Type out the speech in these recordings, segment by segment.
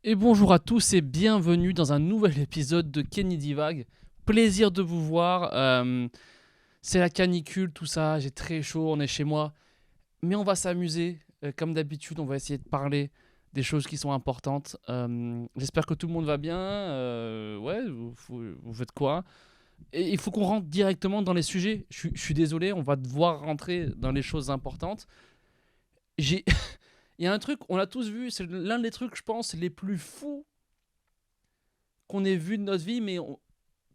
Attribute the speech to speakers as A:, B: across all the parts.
A: Et bonjour à tous et bienvenue dans un nouvel épisode de Kenny Divague. Plaisir de vous voir. C'est la canicule, tout ça. J'ai très chaud, on est chez moi. Mais on va s'amuser. Comme d'habitude, on va essayer de parler des choses qui sont importantes. J'espère que tout le monde va bien. Ouais, vous faites quoi? Et il faut qu'on rentre directement dans les sujets. Je suis désolé, on va devoir rentrer dans les choses importantes. J'ai Il y a un truc, on l'a tous vu, c'est l'un des trucs, je pense, les plus fous qu'on ait vu de notre vie, mais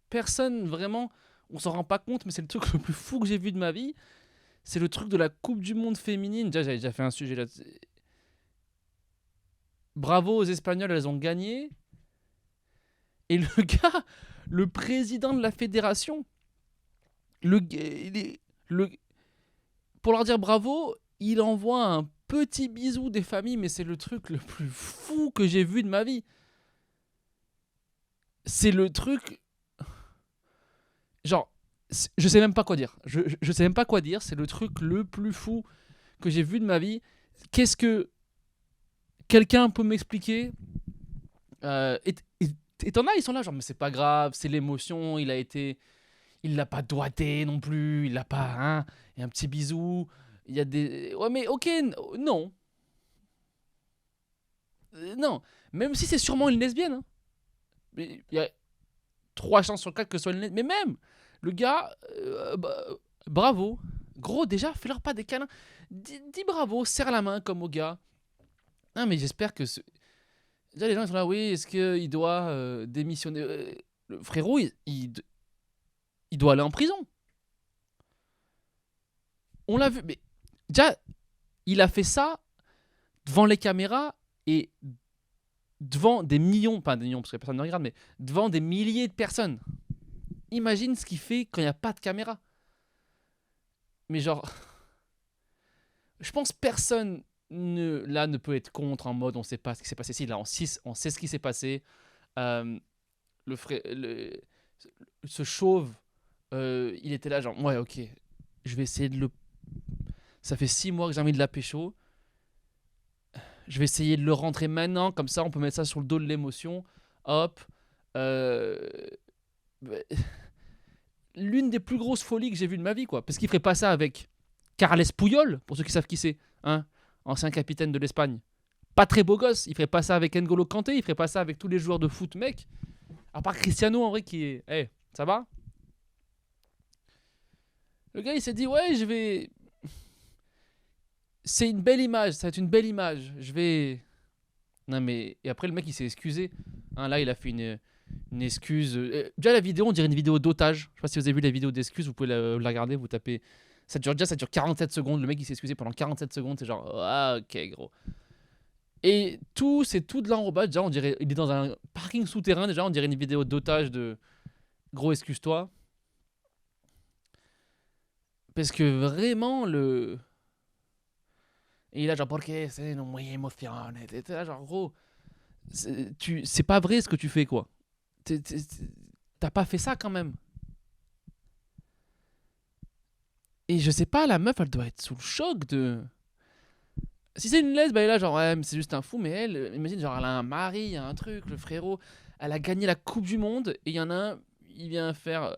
A: personne vraiment, on s'en rend pas compte, mais c'est le truc le plus fou que j'ai vu de ma vie. C'est le truc de la Coupe du Monde féminine. Déjà, j'avais déjà fait un sujet là. Bravo aux Espagnols, elles ont gagné. Et le gars, le président de la fédération, le, le, pour leur dire bravo, il envoie un petit bisou des familles, mais c'est le truc le plus fou que j'ai vu de ma vie. C'est le truc. Genre, je sais même pas quoi dire. Je sais même pas quoi dire. C'est le truc le plus fou que j'ai vu de ma vie. Qu'est-ce que quelqu'un peut m'expliquer? Et t'en as, ils sont là, genre, mais c'est pas grave, c'est l'émotion, il l'a pas doigté non plus, il l'a pas, hein, et un petit bisou, il y a des, ouais, mais ok, non, non, même si c'est sûrement une lesbienne, hein. Mais il y a 3 chances sur 4 que ce soit une lesbienne, mais même, le gars, bravo, gros, déjà, fais-leur pas des câlins, dis bravo, serre la main comme au gars. Non, mais j'espère que déjà, les gens ils sont là, oui, est-ce qu'il doit démissionner? Le frérot, il doit aller en prison. On l'a vu. Mais déjà, il a fait ça devant les caméras et devant des millions, pas des millions parce que personne ne regarde, mais devant des milliers de personnes. Imagine ce qu'il fait quand il n'y a pas de caméra. Mais genre, je pense personne là ne peut être contre en mode on sait pas ce qui s'est passé. Si, là, on sait ce qui s'est passé. Euh, le, frère, ce chauve, il était là, genre, ouais, ok, je vais essayer de le. Ça fait 6 mois que j'ai envie de la pécho. Je vais essayer de le rentrer maintenant, comme ça on peut mettre ça sur le dos de l'émotion. Hop. Euh, L'une des plus grosses folies que j'ai vues de ma vie, quoi. Parce qu'il ferait pas ça avec Carles Puyol, pour ceux qui savent qui c'est, hein, ancien capitaine de l'Espagne. Pas très beau gosse, il ferait pas ça avec N'Golo Kanté, il ferait pas ça avec tous les joueurs de foot, mec. À part Cristiano, en vrai, qui est. Eh, hey, ça va? Le gars, il s'est dit, ouais, je vais. C'est une belle image, ça va être une belle image. Je vais. Non, mais. Et après, le mec, il s'est excusé. Hein, là, il a fait une excuse. Déjà, la vidéo, on dirait une vidéo d'otage. Je sais pas si vous avez vu la vidéo d'excuse, vous pouvez la regarder, vous tapez. Ça dure 47 secondes. Le mec, il s'est excusé pendant 47 secondes. C'est genre, ah, ok, gros. Et tout, c'est tout de l'enrobage. Déjà, on dirait. Il est dans un parking souterrain. Déjà, on dirait une vidéo d'otage de. Gros, excuse-toi. Parce que vraiment, le. Et il a genre, porque c'est muy émotion. Et là, genre, gros, c'est pas vrai ce que tu fais, quoi. T'as pas fait ça quand même. Et je sais pas, la meuf, elle doit être sous le choc de. Si c'est une lesbe, elle est là, genre, ouais, mais c'est juste un fou, mais elle, imagine, genre, elle a un mari, il y a un truc, le frérot, elle a gagné la Coupe du Monde, et il y en a un, il vient faire.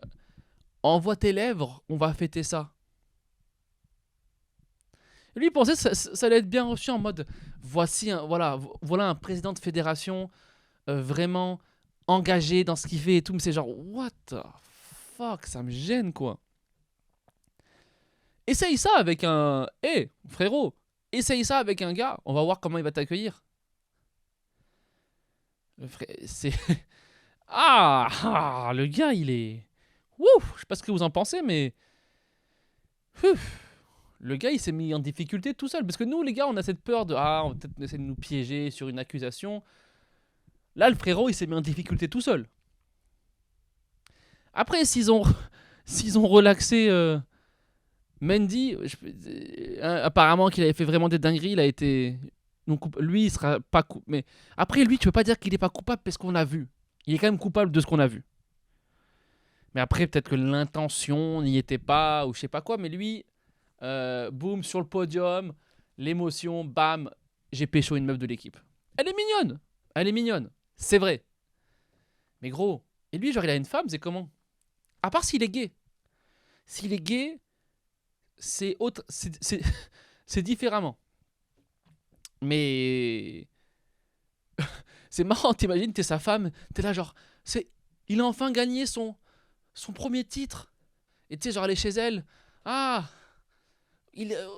A: Envoie tes lèvres, on va fêter ça. Et lui, il pensait que ça allait être bien reçu en mode, voilà un président de fédération vraiment engagé dans ce qu'il fait et tout, mais c'est genre, what the fuck, ça me gêne, quoi. Essaye ça avec un. Hé, hey, frérot, essaye ça avec un gars, on va voir comment il va t'accueillir. C'est. Le gars, il est. Ouf, je sais pas ce que vous en pensez, mais. Le gars, il s'est mis en difficulté tout seul. Parce que nous, les gars, on a cette peur de. Ah, on va peut-être essayer de nous piéger sur une accusation. Là, le frérot, il s'est mis en difficulté tout seul. Après, s'ils ont relaxé Mendy, apparemment qu'il avait fait vraiment des dingueries, il a été. Donc, lui, il sera pas coupable. Mais après, lui, tu peux pas dire qu'il est pas coupable parce qu'on a vu. Il est quand même coupable de ce qu'on a vu. Mais après, peut-être que l'intention n'y était pas, ou je sais pas quoi. Mais lui, boum, sur le podium, l'émotion, bam, j'ai pécho une meuf de l'équipe. Elle est mignonne. Elle est mignonne, c'est vrai. Mais gros, et lui, genre, il a une femme, c'est comment? À part s'il est gay. S'il est gay, c'est autre, c'est différemment. Mais c'est marrant, t'imagines, t'es sa femme, t'es là genre, il a enfin gagné son premier titre. Et tu sais, genre, elle est chez elle. Ah,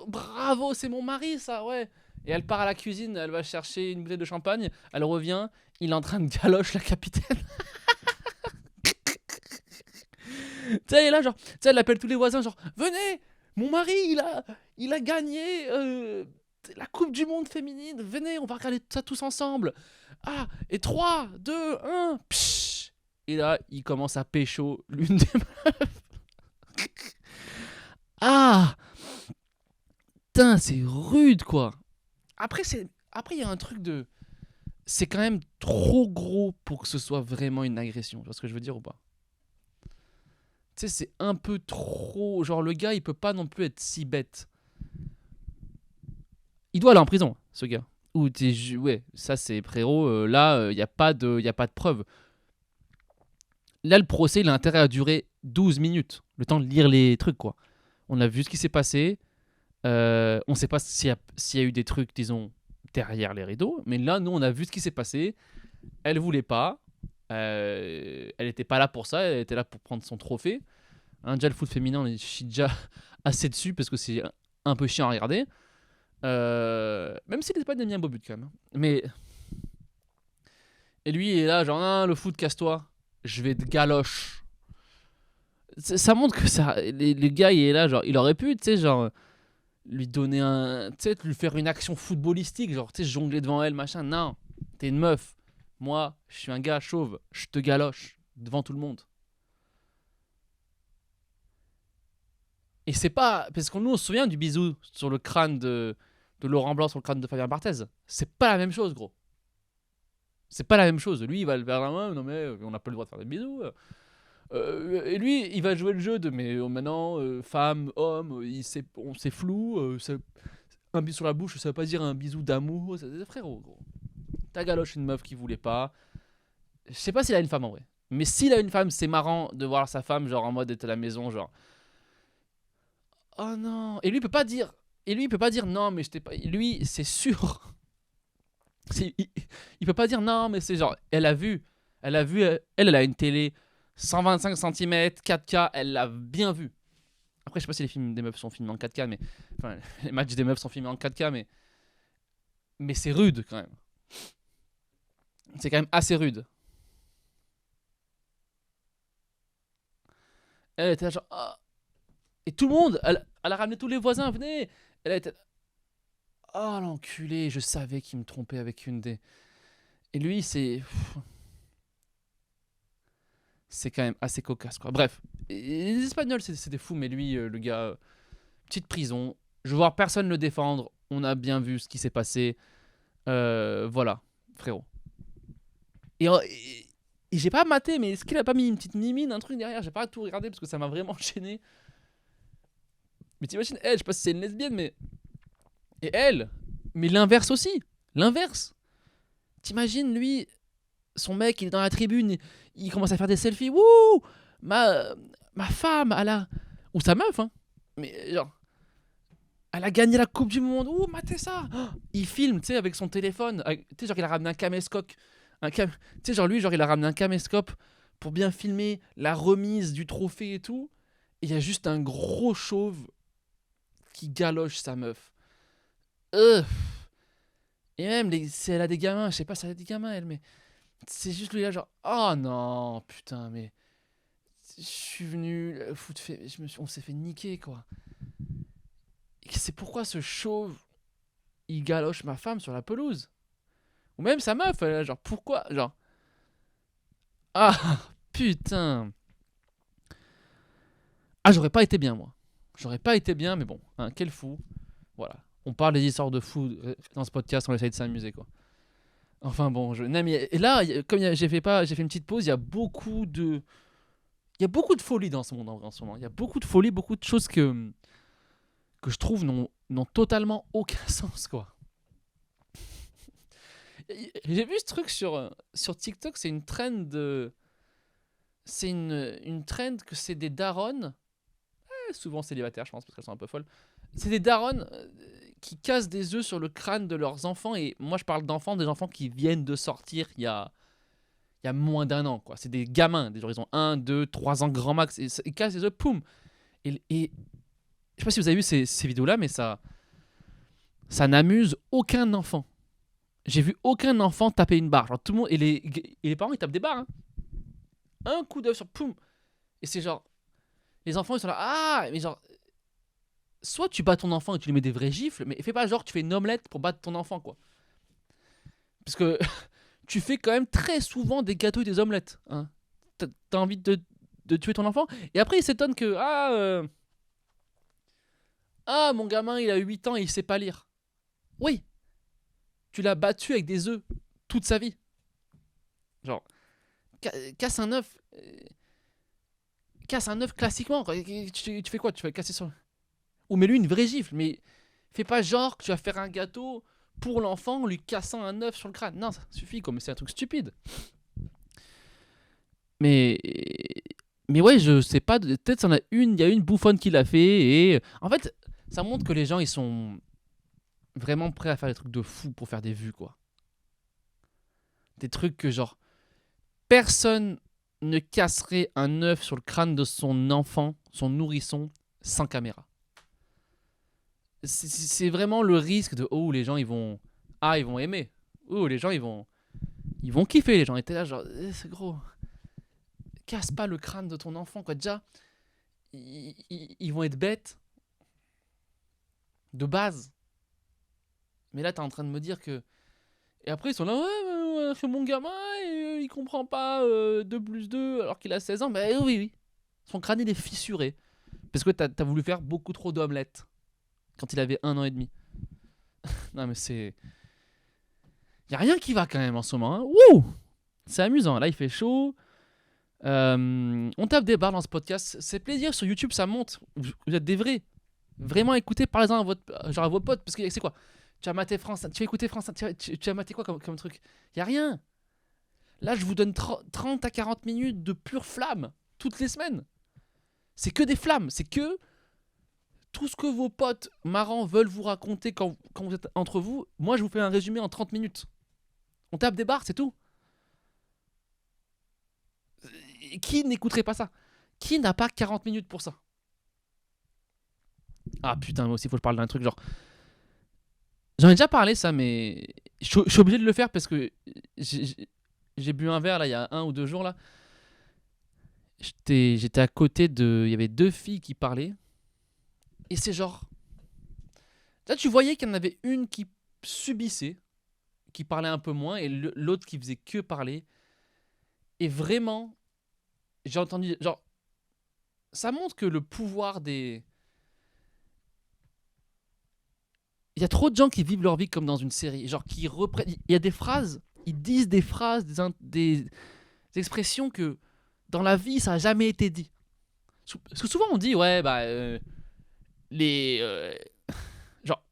A: bravo, c'est mon mari, ça, ouais. Et elle part à la cuisine, elle va chercher une bouteille de champagne, elle revient, il est en train de galoche la capitaine. Tu sais, là, genre, tu sais, elle appelle tous les voisins, genre, venez, mon mari, il a gagné la Coupe du Monde féminine, venez, on va regarder ça tous ensemble. Ah, et 3, 2, 1, psh. Et là, il commence à pécho l'une des meufs. Ah, putain, c'est rude, quoi. Après, il y a un truc de... C'est quand même trop gros pour que ce soit vraiment une agression. Tu vois ce que je veux dire ou pas? Tu sais, c'est un peu trop... Genre, le gars, il peut pas non plus être si bête. Il doit aller en prison, ce gars. Ou ouais, ça c'est frérot, là, il n'y a pas de preuve. Là, le procès, il a intérêt à durer 12 minutes. Le temps de lire les trucs, quoi. On a vu ce qui s'est passé. On ne sait pas s'il y a eu des trucs, disons, derrière les rideaux. Mais là, nous, on a vu ce qui s'est passé. Elle voulait pas. Elle n'était pas là pour ça. Elle était là pour prendre son trophée. Hein, déjà, le foot féminin, on est déjà assez dessus parce que c'est un peu chiant à regarder. Même si l'Espagne a mis un beau but quand même. Mais. Et lui, il est là, genre, ah, le foot, casse-toi. Je vais te galoche. Ça montre que ça. Le gars, il est là, genre, il aurait pu, tu sais, genre, lui donner un. Tu sais, lui faire une action footballistique, genre, tu sais, jongler devant elle, machin. Non, t'es une meuf. Moi, je suis un gars chauve. Je te galoche devant tout le monde. Et c'est pas. Parce que nous, on se souvient du bisou sur le crâne de Laurent Blanc, sur le crâne de Fabien Barthez. C'est pas la même chose, gros. C'est pas la même chose. Lui, il va le faire la main. Non, mais on n'a pas le droit de faire des bisous. Et lui, il va jouer le jeu de mais maintenant, femme, homme, c'est flou. Un bisou sur la bouche, ça veut pas dire un bisou d'amour. Frérot, gros. Ta galoche, une meuf qui voulait pas. Je sais pas s'il a une femme en vrai. Mais s'il a une femme, c'est marrant de voir sa femme, genre en mode être à la maison, genre. Oh non. Et lui, il peut pas dire. Et lui, il peut pas dire non, mais je t'ai pas. Lui, c'est sûr. Il peut pas dire non, mais c'est genre. Elle a une télé 125 cm, 4K, elle l'a bien vu. Après, je sais pas si les films des meufs sont filmés en 4K, mais. Enfin, les matchs des meufs sont filmés en 4K, mais c'est rude quand même. C'est quand même assez rude. Elle était là, genre. Ah. Et tout le monde, elle a ramené tous les voisins, venez. Elle a été. Oh l'enculé, je savais qu'il me trompait avec une des. Et lui, c'est quand même assez cocasse, quoi. Bref, et les Espagnols, c'est des fous, mais lui, le gars, petite prison. Je veux voir personne le défendre. On a bien vu ce qui s'est passé. Voilà, frérot. Et j'ai pas maté, mais est-ce qu'il a pas mis une petite mimine, un truc derrière? J'ai pas tout regardé parce que ça m'a vraiment gêné. Mais t'imagines, elle, je sais pas si c'est une lesbienne, mais. Et elle, mais l'inverse aussi. L'inverse. T'imagines, lui, son mec, il est dans la tribune, il commence à faire des selfies. Wouh, ma femme, elle a. Ou sa meuf, hein. Mais genre, elle a gagné la Coupe du Monde. Ouh, matez ça. Oh, il filme, tu sais, avec son téléphone. Tu sais, genre, il a ramené un caméscope. Tu sais, genre, lui, genre, il a ramené un caméscope pour bien filmer la remise du trophée et tout. Et il y a juste un gros chauve qui galoche sa meuf. Euh. Et même, si elle a des gamins, je sais pas si elle a des gamins, elle, mais c'est juste lui là, genre, oh non, putain, mais je suis venu, on s'est fait niquer, quoi. Et c'est pourquoi ce chauve, il galoche ma femme sur la pelouse. Ou même sa meuf, elle est là, genre, pourquoi, genre, ah, putain. Ah, j'aurais pas été bien, moi. J'aurais pas été bien, mais bon, hein, quel fou. Voilà. On parle des histoires de fous dans ce podcast, on essaye de s'amuser, quoi. Enfin bon, non, mais et là, comme j'ai fait une petite pause, il y a beaucoup de folie dans ce monde en ce moment. Il y a beaucoup de folie, beaucoup de choses que je trouve n'ont totalement aucun sens, quoi. J'ai vu ce truc sur TikTok, c'est une trend de. C'est une trend que c'est des darons, souvent célibataires, je pense, parce qu'elles sont un peu folles. C'est des darons qui cassent des œufs sur le crâne de leurs enfants. Et moi, je parle d'enfants, des enfants qui viennent de sortir il y a moins d'un an, quoi. C'est des gamins, des gens, ils ont 1, 2, 3 ans grand max. Et ils cassent les œufs, poum. Et je sais pas si vous avez vu ces vidéos-là, mais ça n'amuse aucun enfant. J'ai vu aucun enfant taper une barre. Genre, tout le monde, et les parents, ils tapent des barres. Hein. Un coup d'œuf sur poum. Et c'est genre. Les enfants, ils sont là. Ah, mais genre. Soit tu bats ton enfant et tu lui mets des vrais gifles, mais fais pas genre tu fais une omelette pour battre ton enfant, quoi. Parce que tu fais quand même très souvent des gâteaux et des omelettes. Hein. T'as envie de tuer ton enfant. Et après, il s'étonne que. Ah, mon gamin, il a 8 ans et il sait pas lire. Oui, tu l'as battu avec des œufs toute sa vie. Genre, casse un œuf. Casse un œuf classiquement. Tu fais quoi? Tu vas le casser sur. Ou mets-lui une vraie gifle. Mais fais pas genre que tu vas faire un gâteau pour l'enfant en lui cassant un œuf sur le crâne. Non, ça suffit, comme c'est un truc stupide. Mais. Mais ouais, je sais pas. Peut-être il y a une bouffonne qui l'a fait. Et en fait, ça montre que les gens, ils sont vraiment prêts à faire des trucs de fou pour faire des vues, quoi. Des trucs que genre. Personne ne casserait un œuf sur le crâne de son enfant, son nourrisson, sans caméra. C'est vraiment le risque de oh les gens ils vont aimer. Oh les gens ils vont kiffer, les gens étaient là genre c'est gros. Casse pas le crâne de ton enfant, quoi. Déjà ils vont être bêtes de base. Mais là t'es en train de me dire que et après ils sont là ouais c'est mon gamin et, il comprend pas 2 plus 2 alors qu'il a 16 ans. Mais oui. Son crâne il est fissuré parce que t'as voulu faire beaucoup trop d'omelettes quand il avait 1 an et demi. Non mais c'est y a rien qui va quand même en ce moment. Hein. Wouh, c'est amusant. Là il fait chaud. On tape des barres dans ce podcast. C'est plaisir sur YouTube, ça monte. Vous êtes des vrais. Vraiment écoutez, parlez-en à vos potes. Parce que c'est quoi? Tu as maté France, tu as écouté France, tu as maté quoi comme truc? Y a rien. Là, je vous donne 30 à 40 minutes de pure flamme toutes les semaines. C'est que des flammes. C'est que tout ce que vos potes marrants veulent vous raconter quand vous êtes entre vous. Moi, je vous fais un résumé en 30 minutes. On tape des barres, c'est tout. Qui n'écouterait pas ça? Qui n'a pas 40 minutes pour ça? Ah putain, moi aussi, il faut que je parle d'un truc genre. J'en ai déjà parlé, ça, mais. Je suis obligé de le faire parce que j'ai bu un verre là il y a 1 ou 2 jours là. J'étais à côté de. Il y avait 2 filles qui parlaient. Et c'est genre. Là, tu voyais qu'il y en avait une qui subissait, qui parlait un peu moins, et l'autre qui faisait que parler. Et vraiment, j'ai entendu. Genre, ça montre que le pouvoir des. Il y a trop de gens qui vivent leur vie comme dans une série. Genre, qui reprennent. Il y a des phrases, ils disent des phrases, des expressions que dans la vie, ça n'a jamais été dit. Parce que souvent, on dit, ouais, bah. Les. Genre,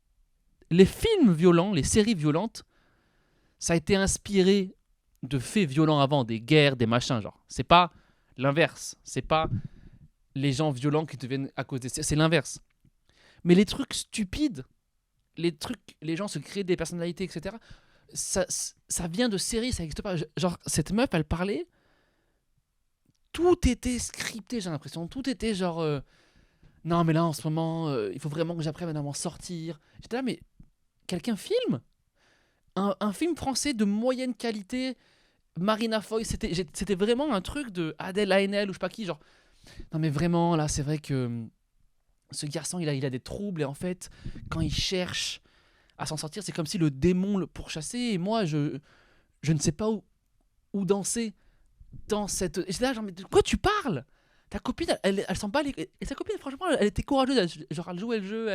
A: les films violents, les séries violentes, ça a été inspiré de faits violents avant, des guerres, des machins. Genre, c'est pas l'inverse. C'est pas les gens violents qui deviennent à cause des. C'est l'inverse. Mais les trucs stupides, les gens se créent des personnalités, etc. Ça vient de séries, ça n'existe pas. Genre, cette meuf, elle parlait, tout était scripté, j'ai l'impression. Tout était genre, non, mais là, en ce moment, il faut vraiment que j'apprenne à m'en sortir. J'étais là, mais quelqu'un filme un film français de moyenne qualité, Marina Foï, c'était vraiment un truc de Adèle Haenel ou je sais pas qui, genre, non, mais vraiment, là, c'est vrai que ce garçon, il a des troubles et en fait, quand il cherche à s'en sortir, c'est comme si le démon le pourchassait et moi, je ne sais pas où danser dans cette. Et c'est là, genre, mais de quoi tu parles? Ta copine, elle s'en bat les. Et sa copine, franchement, elle était courageuse. Elle jouait le jeu,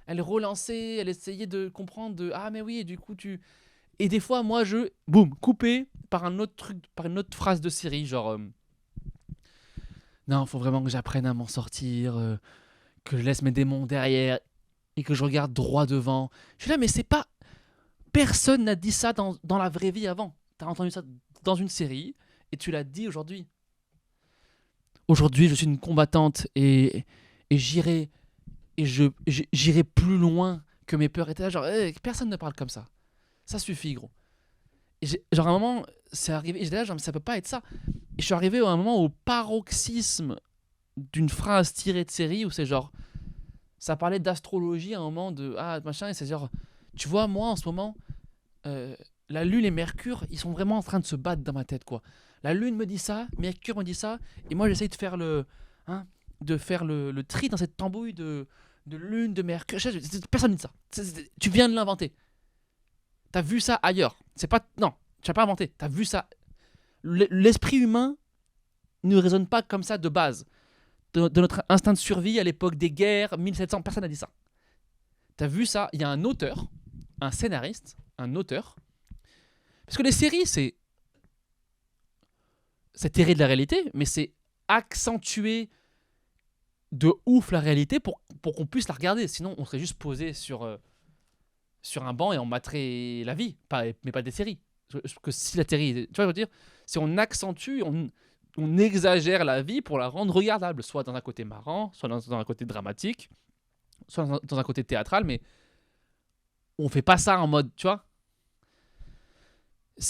A: elle relançait, elle essayait de comprendre de ah, mais oui, et du coup, tu. Et des fois, moi, boum, coupé par un autre truc, par une autre phrase de série, genre. Non, faut vraiment que j'apprenne à m'en sortir. Que je laisse mes démons derrière et que je regarde droit devant. Je suis là, mais c'est pas. Personne n'a dit ça dans la vraie vie avant. T'as entendu ça dans une série et tu l'as dit aujourd'hui. Aujourd'hui, je suis une combattante et j'irai plus loin que mes peurs étaient là. Genre, personne ne parle comme ça. Ça suffit, gros. Genre, à un moment, c'est arrivé. Et j'étais là, genre, mais ça peut pas être ça. Et je suis arrivé à un moment au paroxysme d'une phrase tirée de série où c'est genre. Ça parlait d'astrologie à un moment, de. Ah, machin, et c'est genre. Tu vois, moi, en ce moment, la Lune et Mercure, ils sont vraiment en train de se battre dans ma tête, quoi. La Lune me dit ça, Mercure me dit ça, et moi, j'essaye de faire le tri dans cette tambouille de Lune, de Mercure. Personne ne dit ça. Tu viens de l'inventer. T'as vu ça ailleurs. C'est pas. Non, tu n'as pas inventé. T'as vu ça. L'esprit humain ne raisonne pas comme ça de base. De notre instinct de survie à l'époque des guerres, 1700, personne n'a dit ça. T'as vu ça. Il y a un auteur, un scénariste, un auteur. Parce que les séries, c'est tiré de la réalité, mais c'est accentuer de ouf la réalité pour qu'on puisse la regarder. Sinon, on serait juste posé sur un banc et on materait la vie, mais pas des séries. Parce que si la série, tu vois, je veux dire, si on accentue, on exagère la vie pour la rendre regardable, soit dans un côté marrant, soit dans un côté dramatique, soit dans un côté théâtral, mais on fait pas ça en mode, tu vois.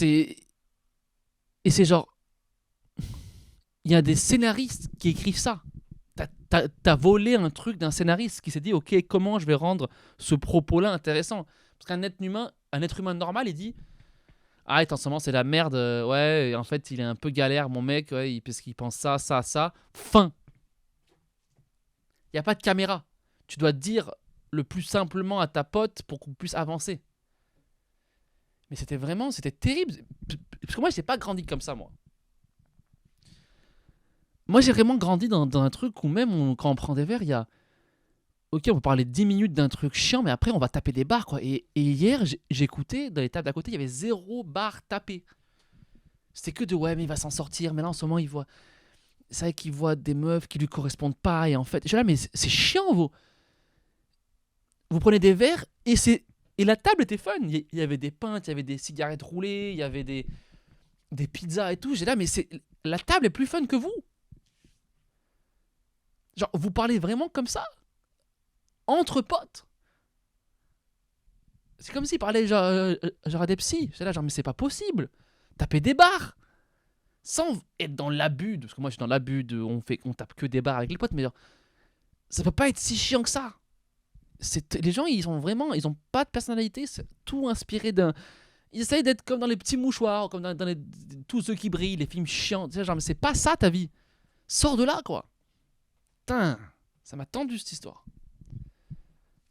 A: Et c'est genre, il y a des scénaristes qui écrivent ça. T'as volé un truc d'un scénariste qui s'est dit, ok, comment je vais rendre ce propos-là intéressant. Parce qu'un être humain normal, il dit, ah, en ce moment, c'est la merde, ouais, et en fait, il est un peu galère, mon mec, ouais, parce qu'il pense ça, ça, ça. Fin. Il n'y a pas de caméra. Tu dois dire le plus simplement à ta pote pour qu'on puisse avancer. Mais c'était terrible. Parce que moi, j'ai pas grandi comme ça, moi. Moi, j'ai vraiment grandi dans un truc où même quand on prend des verres, il y a... Ok, on peut parler 10 minutes d'un truc chiant, mais après, on va taper des barres, quoi. Et hier, j'écoutais, dans les tables d'à côté, il y avait 0 barre tapée. C'était que de, ouais, mais il va s'en sortir. Mais là, en ce moment, c'est vrai qu'il voit des meufs qui lui correspondent pas. Et en fait, je suis là, mais c'est chiant, vous prenez des verres et la table était fun. Il y avait des pintes, il y avait des cigarettes roulées, il y avait des pizzas et tout. J'ai là, mais la table est plus fun que vous. Genre, vous parlez vraiment comme ça entre potes. C'est comme s'ils parlaient genre à des psys. J'ai là, genre, mais c'est pas possible. Taper des barres sans être dans l'abus. Parce que moi, je suis dans l'abus on tape que des barres avec les potes, mais genre, ça peut pas être si chiant que ça. Les gens, ils ont pas de personnalité. C'est tout inspiré d'un. Ils essayent d'être comme dans les petits mouchoirs, comme dans tous ceux qui brillent, les films chiants. Tu sais, genre, mais c'est pas ça ta vie. Sors de là, quoi. Putain, ça m'a tendu cette histoire.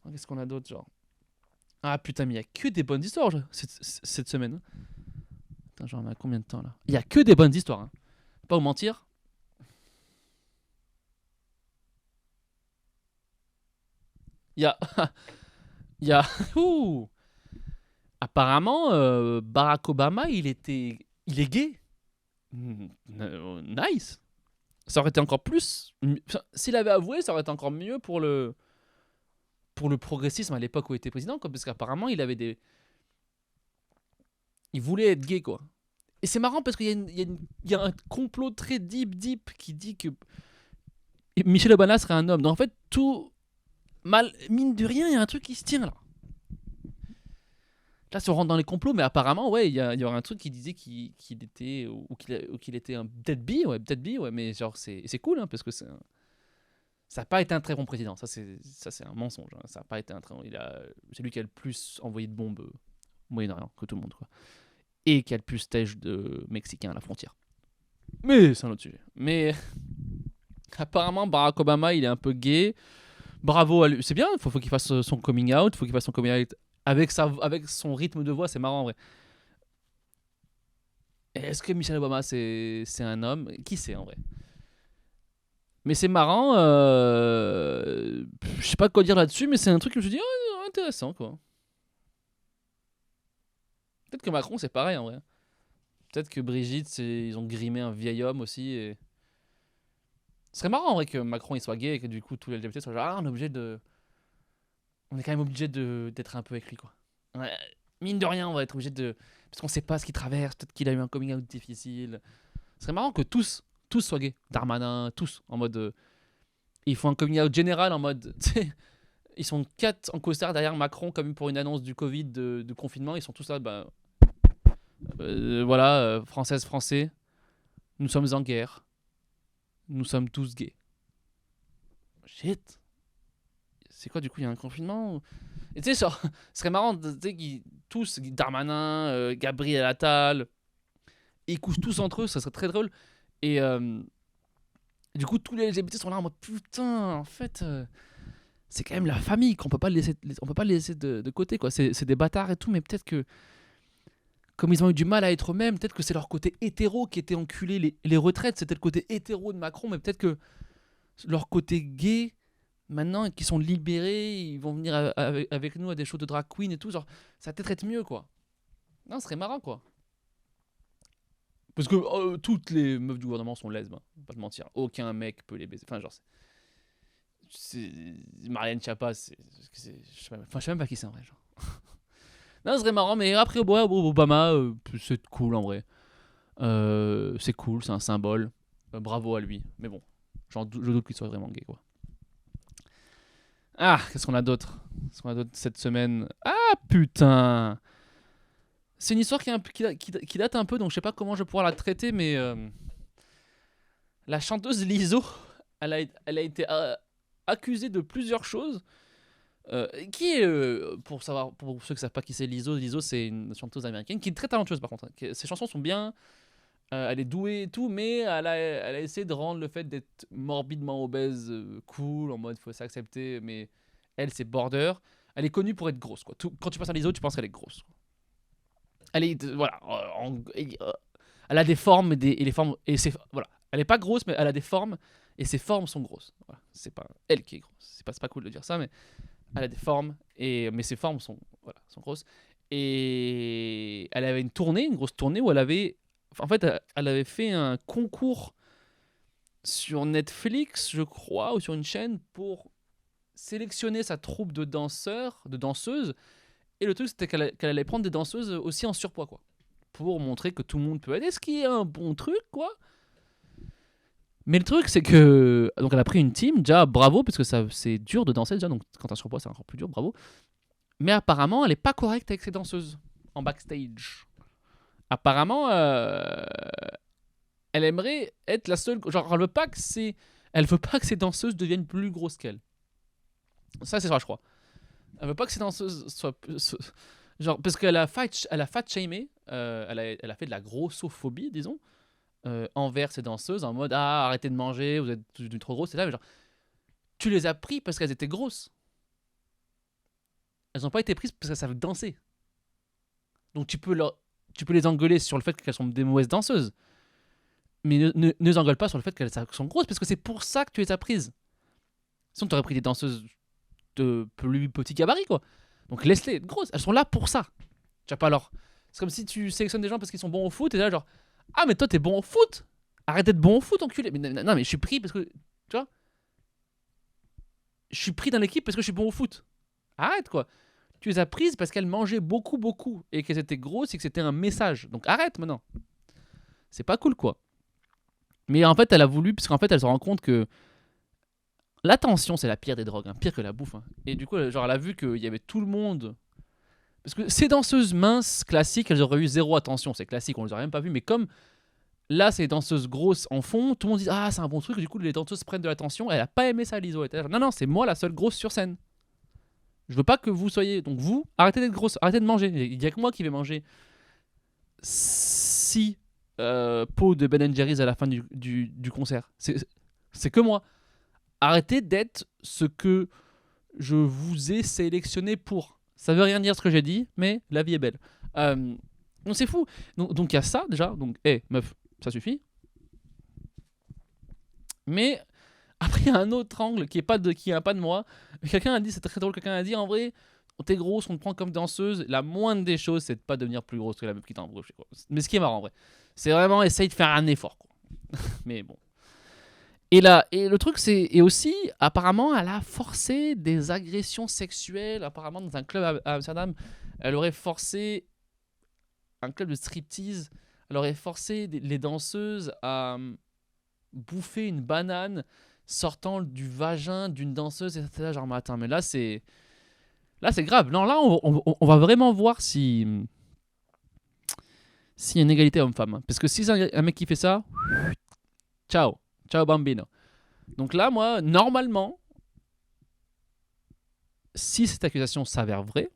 A: Qu'est-ce qu'on a d'autre, genre? Ah putain, mais il y a que des bonnes histoires cette semaine. Putain, genre, on a combien de temps là? Il y a que des bonnes histoires. Hein. Pas vous mentir. Il y a. Il y a. Ouh. Apparemment, Barack Obama, il est gay. Nice. Ça aurait été encore plus. S'il avait avoué, ça aurait été encore mieux pour le progressisme à l'époque où il était président, quoi, parce qu'apparemment, il voulait être gay, quoi. Et c'est marrant parce qu'il y a un complot très deep qui dit que Michel Obama serait un homme. Donc en fait, mine de rien, il y a un truc qui se tient là. Là, si on rentre dans les complots, mais apparemment, ouais, il y aurait un truc qui disait qu'il était qu'il était un peut-être bi, ouais, mais genre c'est cool, hein, parce que ça n'a pas été un très bon président. Ça c'est un mensonge. Hein. Ça n'a pas été un très. C'est lui qui a le plus envoyé de bombes au Moyen-Orient que tout le monde, quoi. Et qui a le plus tèche de Mexicains à la frontière. Mais c'est un autre sujet. Mais apparemment, Barack Obama, il est un peu gay. Bravo à lui. C'est bien, il faut qu'il fasse son coming out. Il faut qu'il fasse son coming out avec son rythme de voix. C'est marrant, en vrai. Est-ce que Michelle Obama, c'est un homme? Qui sait, en vrai? Mais c'est marrant. Je sais pas quoi dire là-dessus, mais c'est un truc que je me suis dit, oh, intéressant, quoi. Peut-être que Macron, c'est pareil, en vrai. Peut-être que Brigitte, ils ont grimé un vieil homme aussi. Et... Ce serait marrant en vrai que Macron il soit gay et que du coup tous les LGBT soient genre on est quand même obligé d'être un peu avec lui, quoi. Ouais. mine de rien, on va être obligé de... Parce qu'on sait pas ce qu'il traverse, peut-être qu'il a eu un coming out difficile. Ce serait marrant que tous soient gays. Darmanin, tous, en mode... ils font un coming out général en mode... Ils sont 4 en costard derrière Macron, comme pour une annonce du Covid, de confinement. Ils sont tous là, voilà, françaises, français, nous sommes en guerre. Nous sommes tous gays. Shit. C'est quoi, du coup, il y a un confinement? Et tu sais, genre, ce serait marrant, tu sais, tous, Darmanin, Gabriel Attal, ils couchent tous entre eux, ça serait très drôle. Et du coup, tous les LGBT sont là en mode putain, en fait, c'est quand même la famille qu'on peut pas laisser, on peut pas les laisser de côté, quoi. C'est des bâtards et tout, mais peut-être que, comme ils ont eu du mal à être eux-mêmes, peut-être que c'est leur côté hétéro qui était enculé. Les retraites, c'était le côté hétéro de Macron, mais peut-être que leur côté gay, maintenant, qu'ils sont libérés, ils vont venir avec nous à des shows de drag queen et tout, genre, ça va peut-être être mieux, quoi. Non, ce serait marrant, quoi. Parce que toutes les meufs du gouvernement sont lesbes, hein, pas te mentir. Aucun mec peut les baiser. Enfin, genre, Marianne Chapa, je sais même pas qui c'est en vrai. Genre. Non, ce serait marrant, mais après, ouais, Obama, c'est cool en vrai. C'est cool, c'est un symbole. Bravo à lui. Mais bon, je doute qu'il soit vraiment gay, quoi. Ah, qu'est-ce qu'on a d'autre cette semaine? Ah, putain! C'est une histoire qui date un peu, donc je sais pas comment je vais pouvoir la traiter, mais la chanteuse Lizzo, elle a été accusée de plusieurs choses. Qui est, pour ceux qui ne savent pas qui c'est Lizzo, c'est une chanteuse américaine qui est très talentueuse par contre. Ses chansons sont bien, elle est douée et tout, mais elle a essayé de rendre le fait d'être morbidement obèse cool, en mode faut s'accepter, mais elle c'est border. Elle est connue pour être grosse, quoi. Quand tu penses à Lizzo, tu penses qu'elle est grosse. Elle est, voilà, elle a des formes et les formes, et c'est, voilà. Elle est pas grosse, mais elle a des formes, et ses formes sont grosses. Voilà. C'est pas elle qui est grosse. C'est pas cool de dire ça, mais elle a des formes, mais ses formes sont grosses. Et elle avait une grosse tournée où elle avait fait un concours sur Netflix, je crois, ou sur une chaîne pour sélectionner sa troupe de danseuses. Et le truc, c'était qu'elle allait prendre des danseuses aussi en surpoids, quoi. Pour montrer que tout le monde peut aider, ce qui est un bon truc, quoi. Mais le truc, c'est que. Donc, elle a pris une team, déjà, bravo, parce que c'est dur de danser, déjà. Donc, quand t'as un surpoids, c'est encore plus dur, bravo. Mais apparemment, elle est pas correcte avec ses danseuses en backstage. Apparemment, elle aimerait être la seule. Genre, elle veut pas que ses danseuses deviennent plus grosses qu'elle. Ça, c'est ça, je crois. Elle veut pas que ses danseuses soient. Genre, parce qu'elle a fat shamé, elle a fait de la grossophobie, disons, envers ses danseuses, en mode arrêtez de manger, vous êtes trop grosses, c'est ça, mais genre, tu les as pris parce qu'elles étaient grosses. Elles n'ont pas été prises parce qu'elles savent danser. Donc tu peux les engueuler sur le fait qu'elles sont des mauvaises danseuses, mais ne les engueule pas sur le fait qu'elles sont grosses, parce que c'est pour ça que tu les as prises. Sinon, tu aurais pris des danseuses de plus petit gabarit, quoi. Donc laisse-les être grosses, elles sont là pour ça. Tu vas pas alors. C'est comme si tu sélectionnes des gens parce qu'ils sont bons au foot, et là, genre, ah, mais toi, t'es bon au foot! Arrête d'être bon au foot, enculé! Mais non, mais je suis pris parce que. Tu vois? Je suis pris dans l'équipe parce que je suis bon au foot. Arrête, quoi! Tu les as prises parce qu'elles mangeaient beaucoup, beaucoup, et qu'elles étaient grosses et que c'était un message. Donc arrête maintenant! C'est pas cool, quoi. Mais en fait, elle a voulu, parce qu'en fait, elle se rend compte que l'attention, c'est la pire des drogues, hein, pire que la bouffe. Hein. Et du coup, genre, elle a vu qu'il y avait tout le monde. Parce que ces danseuses minces, classiques, elles auraient eu zéro attention. C'est classique, on les aurait même pas vues. Mais comme là, ces danseuses grosses en fond, tout le monde dit ah, c'est un bon truc. Du coup, les danseuses prennent de l'attention. Elle a pas aimé ça, Lizzo. Non, non, c'est moi la seule grosse sur scène. Je veux pas que vous soyez. Donc, vous, arrêtez d'être grosse, arrêtez de manger. Il y a que moi qui vais manger 6 pots de Ben Jerry's à la fin du concert. C'est que moi. Arrêtez d'être ce que je vous ai sélectionné pour. Ça veut rien dire ce que j'ai dit, mais la vie est belle. Donc c'est fou. Donc il y a ça déjà. Donc, meuf, ça suffit. Mais après, il y a un autre angle qui vient pas de moi. Quelqu'un a dit, c'est très drôle, quelqu'un a dit en vrai, t'es grosse, on te prend comme danseuse. La moindre des choses, c'est de pas devenir plus grosse que la meuf qui t'a embauché. Mais ce qui est marrant en vrai, c'est vraiment essayer de faire un effort. Quoi. Mais bon. Et le truc, c'est aussi, apparemment, elle a forcé des agressions sexuelles. Apparemment, dans un club à Amsterdam, Elle aurait forcé un club de striptease. Elle aurait forcé les danseuses à bouffer une banane sortant du vagin d'une danseuse. Et c'était là, genre, mais attends, mais là, c'est grave. Non, là, on va vraiment voir s'il y a une égalité homme-femme. Parce que si c'est un mec qui fait ça, ciao. Ciao, bambino. Donc là, moi, normalement, si cette accusation s'avère vraie,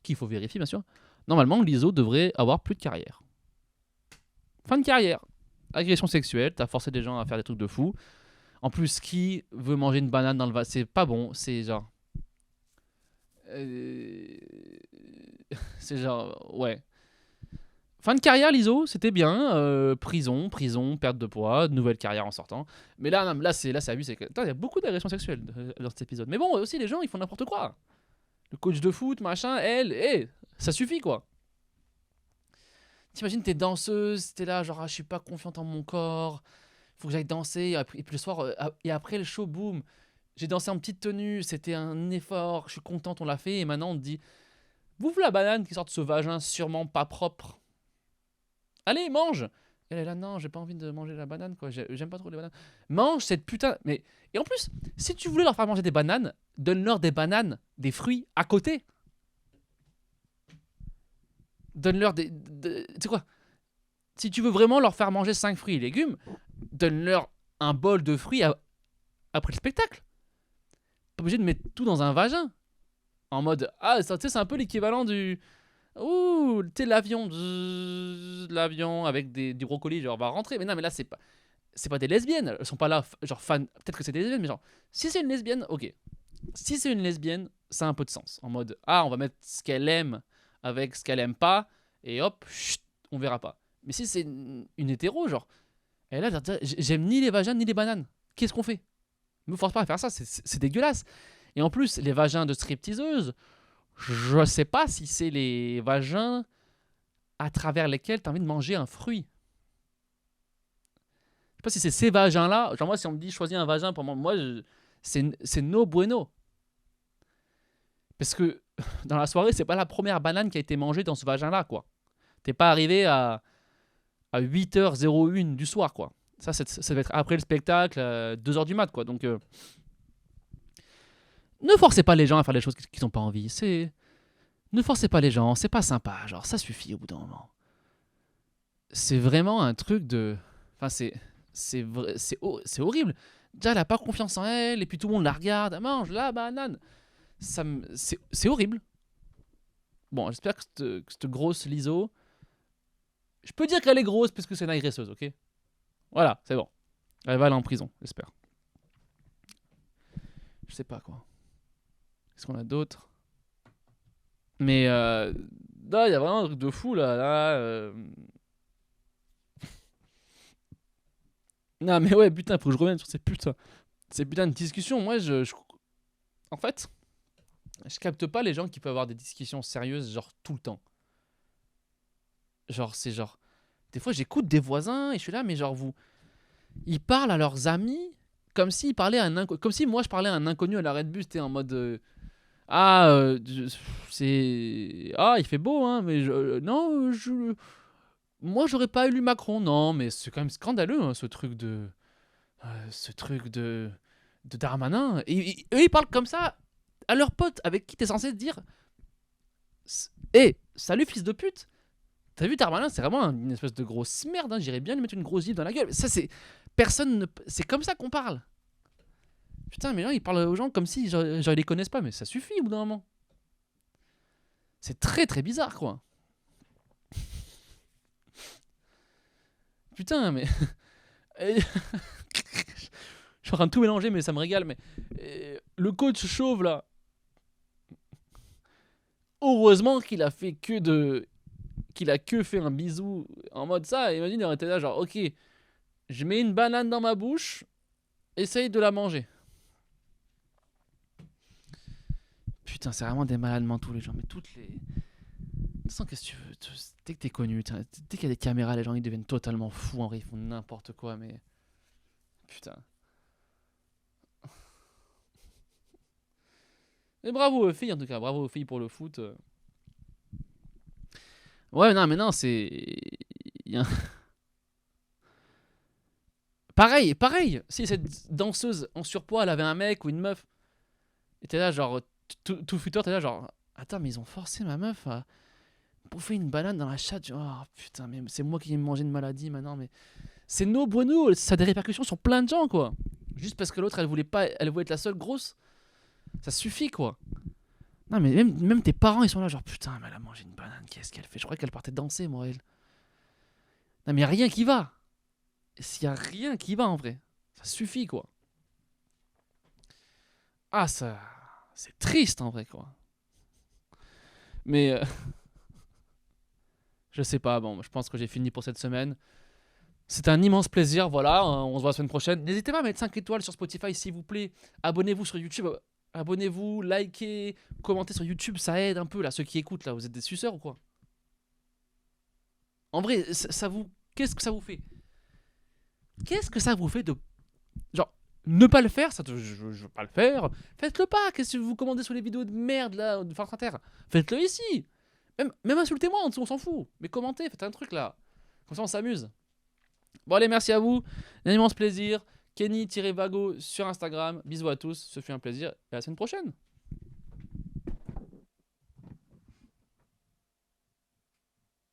A: qu'il faut vérifier, bien sûr, normalement, l'ISO devrait avoir plus de carrière. Fin de carrière. Agression sexuelle, t'as forcé des gens à faire des trucs de fou. En plus, qui veut manger une banane dans le vase? C'est pas bon, c'est genre... c'est genre... Ouais. Fin de carrière, l'ISO, c'était bien. Prison, perte de poids, nouvelle carrière en sortant. Mais là, non, là c'est abusé. Il y a beaucoup d'agressions sexuelles dans cet épisode. Mais bon, aussi, les gens, ils font n'importe quoi. Le coach de foot, machin, elle, ça suffit, quoi. T'imagines, t'es danseuse, t'es là, genre, ah, je suis pas confiante en mon corps, faut que j'aille danser. Et puis le soir, et après le show, boum, j'ai dansé en petite tenue, c'était un effort, je suis contente, on l'a fait. Et maintenant, on te dit, bouffe la banane qui sort de ce vagin sûrement pas propre. Allez, mange. Elle est là, non, j'ai pas envie de manger la banane, quoi. J'aime pas trop les bananes. Mange cette putain. Mais et en plus, si tu voulais leur faire manger des bananes, donne-leur des bananes, des fruits à côté. Donne-leur des. Tu sais quoi? Si tu veux vraiment leur faire manger 5 fruits et légumes, donne-leur un bol de fruits après le spectacle. Pas obligé de mettre tout dans un vagin. En mode, ah, tu sais, c'est un peu l'équivalent du. Ouh, tu sais, l'avion avec du brocoli, genre, va rentrer. Mais non, mais là, c'est pas des lesbiennes. Elles sont pas là, genre, fans. Peut-être que c'est des lesbiennes, mais genre, si c'est une lesbienne, ok. Si c'est une lesbienne, ça a un peu de sens. En mode, ah, on va mettre ce qu'elle aime avec ce qu'elle aime pas, et hop, chut, on verra pas. Mais si c'est une hétéro, genre, elle a dire, j'aime ni les vagins ni les bananes. Qu'est-ce qu'on fait? Me force pas à faire ça, c'est dégueulasse. Et en plus, les vagins de stripteaseuses, je sais pas si c'est les vagins à travers lesquels tu as envie de manger un fruit. Je sais pas si c'est ces vagins-là. Genre moi, si on me dit choisis un vagin pour moi, c'est no bueno. Parce que dans la soirée, c'est pas la première banane qui a été mangée dans ce vagin-là, quoi. T'es pas arrivé à 8h01 du soir, quoi. Ça va être après le spectacle, 2h du mat, quoi. Donc, ne forcez pas les gens à faire des choses qu'ils n'ont pas envie. Ne forcez pas les gens, c'est pas sympa. Genre, ça suffit au bout d'un moment. C'est vraiment un truc de... Enfin, c'est horrible. Déjà, elle a pas confiance en elle, et puis tout le monde la regarde, elle mange la banane. C'est horrible. Bon, j'espère que cette grosse Liso... Je peux dire qu'elle est grosse parce que c'est une agresseuse, ok? Voilà, c'est bon. Elle va aller en prison, j'espère. Je sais pas quoi. Qu'est-ce qu'on a d'autre? Mais là, il y a vraiment un truc de fou là. Non, mais ouais, putain, faut que je revienne sur ces putains de discussions. Moi, en fait, je capte pas les gens qui peuvent avoir des discussions sérieuses, genre tout le temps. Genre, c'est genre. Des fois, j'écoute des voisins et je suis là, mais genre, ils parlent à leurs amis comme s'ils parlaient à un inconnu. Comme si moi, je parlais à un inconnu à l'arrêt de bus, t'es en mode. Ah, c'est. Ah, il fait beau, hein, mais non, moi, j'aurais pas élu Macron. Non, mais c'est quand même scandaleux, hein, ce truc de. De Darmanin. Et eux, ils parlent comme ça à leurs potes avec qui t'es censé te dire hé, salut fils de pute. T'as vu Darmanin, c'est vraiment une espèce de grosse merde. Hein. J'irais bien lui mettre une grosse gifle dans la gueule. Ça, c'est. Personne ne. C'est comme ça qu'on parle. Putain, mais là, ils parlent aux gens comme si genre, ils les connaissent pas. Mais ça suffit au bout d'un moment. C'est très très bizarre, quoi. Putain, mais. Je suis en train de tout mélanger, mais ça me régale. Mais le coach chauve là, heureusement qu'il a fait fait un bisou en mode ça. Et imagine, il aurait été là, genre, ok, je mets une banane dans ma bouche, essaye de la manger. Putain, c'est vraiment des malades mentaux, les gens. Mais toutes les. Sans qu'est-ce que tu veux. Dès que t'es connu, dès qu'il y a des caméras, les gens ils deviennent totalement fous. En vrai, ils font n'importe quoi, mais. Putain. Et bravo aux filles, en tout cas. Bravo aux filles pour le foot. Ouais, non, mais non, c'est. Il y a pareil, pareil. Si cette danseuse en surpoids, elle avait un mec ou une meuf, et t'es là, genre, tout futur, t'es là, genre, attends, mais ils ont forcé ma meuf à bouffer une banane dans la chatte. Oh putain, mais c'est moi qui ai mangé une maladie maintenant, mais. C'est no bueno, ça a des répercussions sur plein de gens, quoi. Juste parce que l'autre, elle voulait pas, elle voulait être la seule grosse, ça suffit, quoi. Non, mais même tes parents, ils sont là, genre, putain, mais elle a mangé une banane, qu'est-ce qu'elle fait? Je crois qu'elle partait danser, moi, elle. Non, mais y a rien qui va. S'il y a rien qui va, en vrai. Ça suffit, quoi. Ah, ça. C'est triste, en vrai, quoi. Mais je sais pas, bon, je pense que j'ai fini pour cette semaine. C'était un immense plaisir, voilà, on se voit la semaine prochaine. N'hésitez pas à mettre 5 étoiles sur Spotify, s'il vous plaît. Abonnez-vous sur YouTube, abonnez-vous, likez, commentez sur YouTube, ça aide un peu, là, ceux qui écoutent, là, vous êtes des suceurs ou quoi? En vrai, ça vous... Qu'est-ce que ça vous fait? Qu'est-ce que ça vous fait de... Genre, ne pas le faire, je veux pas le faire. Faites-le pas, qu'est-ce que vous commandez sur les vidéos de merde, là, de France Inter? Faites-le ici. Même insultez-moi en dessous, on s'en fout. Mais commentez, faites un truc, là. Comme ça, on s'amuse. Bon allez, merci à vous, un immense plaisir. Kenny-Vago sur Instagram. Bisous à tous, ce fut un plaisir et à la semaine prochaine.